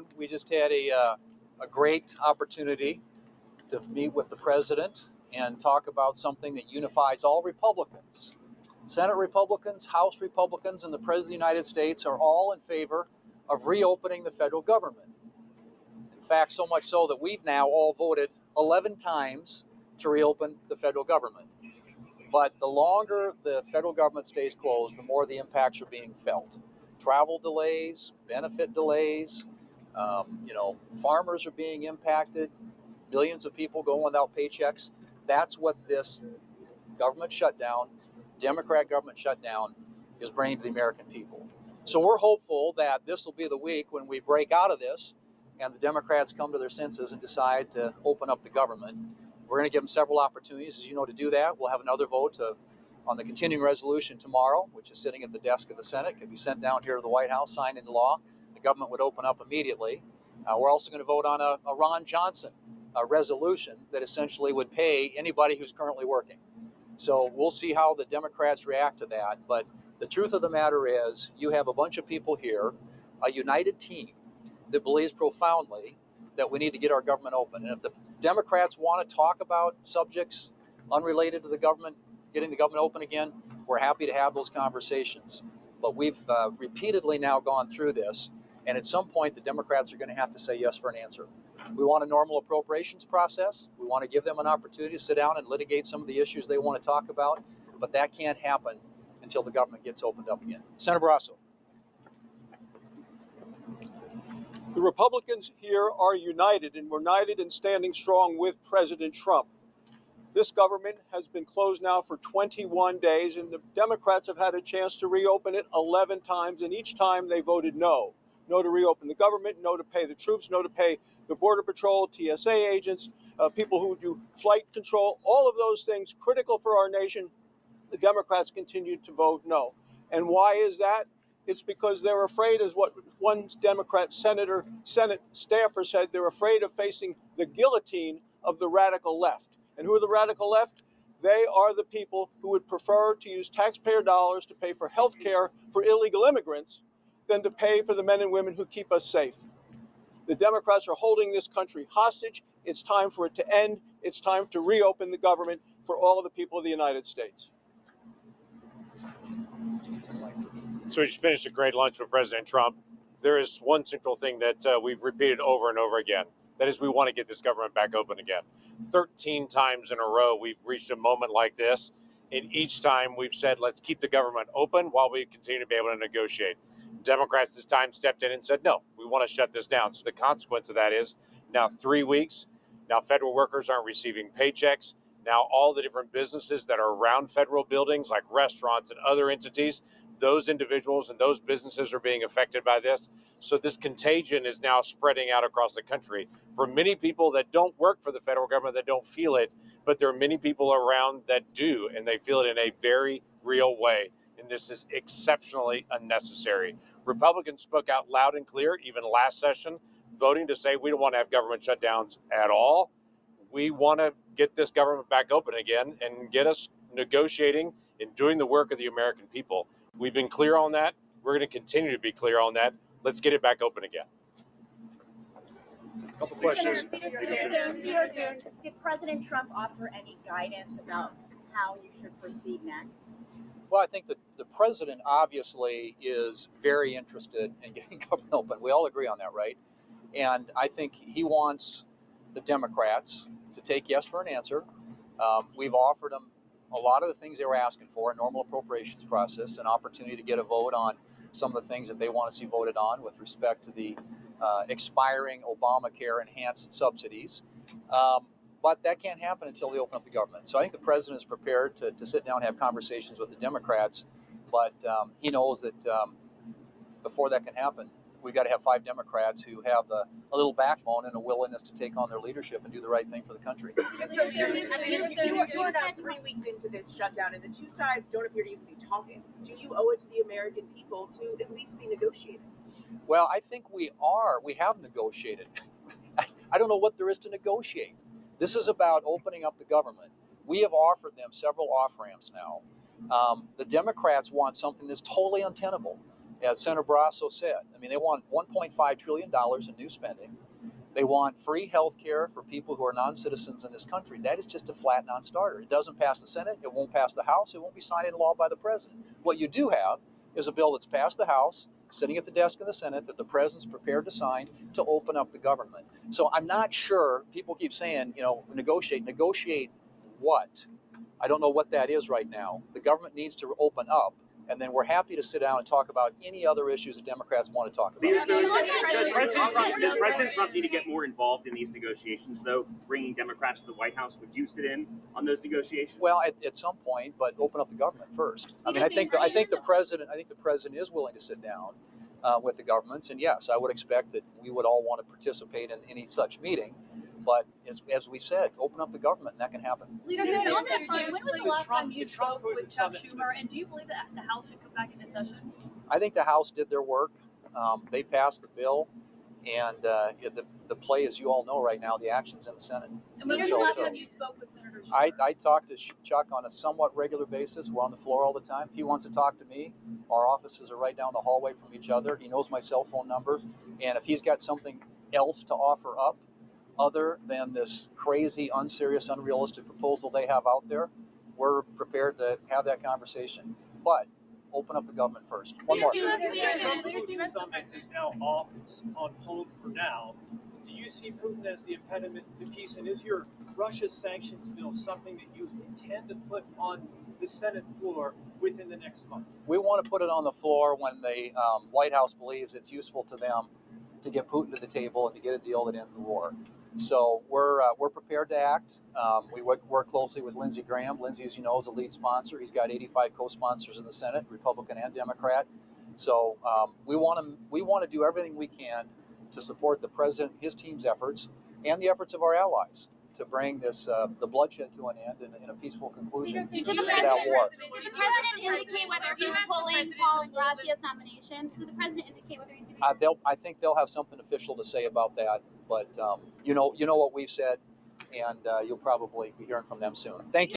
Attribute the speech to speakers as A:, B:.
A: afternoon, we just had a great opportunity to meet with the president and talk about something that unifies all Republicans. Senate Republicans, House Republicans, and the President of the United States are all in favor of reopening the federal government. In fact, so much so that we've now all voted 11 times to reopen the federal government. But the longer the federal government stays closed, the more the impacts are being felt. Travel delays, benefit delays, farmers are being impacted, millions of people going without paychecks. That's what this government shutdown, Democrat government shutdown, is bringing to the American people. So we're hopeful that this will be the week when we break out of this and the Democrats come to their senses and decide to open up the government. We're going to give them several opportunities, as you know, to do that. We'll have another vote on the continuing resolution tomorrow, which is sitting at the desk of the Senate. It could be sent down here to the White House, signed into law. The government would open up immediately. We're also going to vote on a Ron Johnson resolution that essentially would pay anybody who's currently working. So we'll see how the Democrats react to that. But the truth of the matter is, you have a bunch of people here, a united team that believes profoundly that we need to get our government open. And if the Democrats want to talk about subjects unrelated to the government, getting the government open again, we're happy to have those conversations. But we've repeatedly now gone through this, and at some point the Democrats are going to have to say yes for an answer. We want a normal appropriations process. We want to give them an opportunity to sit down and litigate some of the issues they want to talk about, but that can't happen until the government gets opened up again. Senator Barrasso.
B: The Republicans here are united, and we're united in standing strong with President Trump. This government has been closed now for 21 days, and the Democrats have had a chance to reopen it 11 times, and each time they voted no. No to reopen the government, no to pay the troops, no to pay the Border Patrol, TSA agents, people who do flight control, all of those things critical for our nation. The Democrats continued to vote no. And why is that? It's because they're afraid, as what one Democrat Senate staffer said, they're afraid of facing the guillotine of the radical left. And who are the radical left? They are the people who would prefer to use taxpayer dollars to pay for health care for illegal immigrants than to pay for the men and women who keep us safe. The Democrats are holding this country hostage. It's time for it to end. It's time to reopen the government for all of the people of the United States.
C: So we just finished a great lunch with President Trump. There is one central thing that we've repeated over and over again. That is, we want to get this government back open again. 13 times in a row, we've reached a moment like this. And each time we've said, let's keep the government open while we continue to be able to negotiate. Democrats this time stepped in and said, no, we want to shut this down. So the consequence of that is now 3 weeks. Now federal workers aren't receiving paychecks. Now all the different businesses that are around federal buildings, like restaurants and other entities, those individuals and those businesses are being affected by this. So this contagion is now spreading out across the country. For many people that don't work for the federal government, that don't feel it, but there are many people around that do, and they feel it in a very real way. And this is exceptionally unnecessary. Republicans spoke out loud and clear, even last session, voting to say we don't want to have government shutdowns at all. We want to get this government back open again and get us negotiating and doing the work of the American people. We've been clear on that. We're going to continue to be clear on that. Let's get it back open again.
A: A couple questions.
D: Did President Trump offer any guidance about how you should proceed next?
A: Well, I think that the president obviously is very interested in getting government open. We all agree on that, right? And I think he wants the Democrats to take yes for an answer. We've offered them a lot of the things they were asking for, a normal appropriations process, an opportunity to get a vote on some of the things that they want to see voted on with respect to the expiring Obamacare enhanced subsidies. But that can't happen until they open up the government. So I think the president is prepared to sit down and have conversations with the Democrats, but he knows that before that can happen, we've got to have 5 Democrats who have a little backbone and a willingness to take on their leadership and do the right thing for the country.
E: So you're now 3 weeks into this shutdown, and the two sides don't appear to even be talking. Do you owe it to the American people to at least be negotiating?
A: Well, I think we are. We have negotiated. I don't know what there is to negotiate. This is about opening up the government. We have offered them several off-ramps now. The Democrats want something that's totally untenable. As Senator Barrasso said, I mean, they want $1.5 trillion in new spending. They want free health care for people who are non-citizens in this country. That is just a flat non-starter. It doesn't pass the Senate. It won't pass the House. It won't be signed into law by the president. What you do have is a bill that's passed the House, sitting at the desk in the Senate, that the president's prepared to sign to open up the government. So I'm not sure. People keep saying, negotiate. Negotiate what? I don't know what that is right now. The government needs to open up, and then we're happy to sit down and talk about any other issues that Democrats want to talk about.
F: Does President Trump need to get more involved in these negotiations, though, bringing Democrats to the White House? Would you sit in on those negotiations?
A: Well, at some point, but open up the government first. I mean, I think the president is willing to sit down with the governments, and yes, I would expect that we would all want to participate in any such meeting. But as we said, open up the government, and that can happen.
G: Leader, on that front, when was the last time you spoke with Chuck Schumer, and do you believe that the House should come back into session?
A: I think the House did their work. They passed the bill, and the play, as you all know right now, the action's in the Senate.
G: And when was the last time you spoke with Senator Schumer?
A: I talk to Chuck on a somewhat regular basis. We're on the floor all the time. He wants to talk to me. Our offices are right down the hallway from each other. He knows my cell phone number, and if he's got something else to offer up other than this crazy, unserious, unrealistic proposal they have out there, we're prepared to have that conversation. But open up the government first. One more.
H: The Trump summit is now off. It's on hold for now. Do you see Putin as the impediment to peace? And is your Russia sanctions bill something that you intend to put on the Senate floor within the next month?
A: We want to put it on the floor when the White House believes it's useful to them to get Putin to the table and to get a deal that ends the war. So we're prepared to act. We work closely with Lindsey Graham. Lindsey, as you know, is a lead sponsor. He's got 85 co-sponsors in the Senate, Republican and Democrat. So we want to do everything we can to support the president, his team's efforts, and the efforts of our allies to bring this the bloodshed to an end and a peaceful conclusion to that war.
I: Did the president indicate whether he's pulling Paul and Gracia's nomination? Did the president indicate whether he's?
A: I think they'll have something official to say about that. But you know what we've said, and you'll probably be hearing from them soon. Thank you.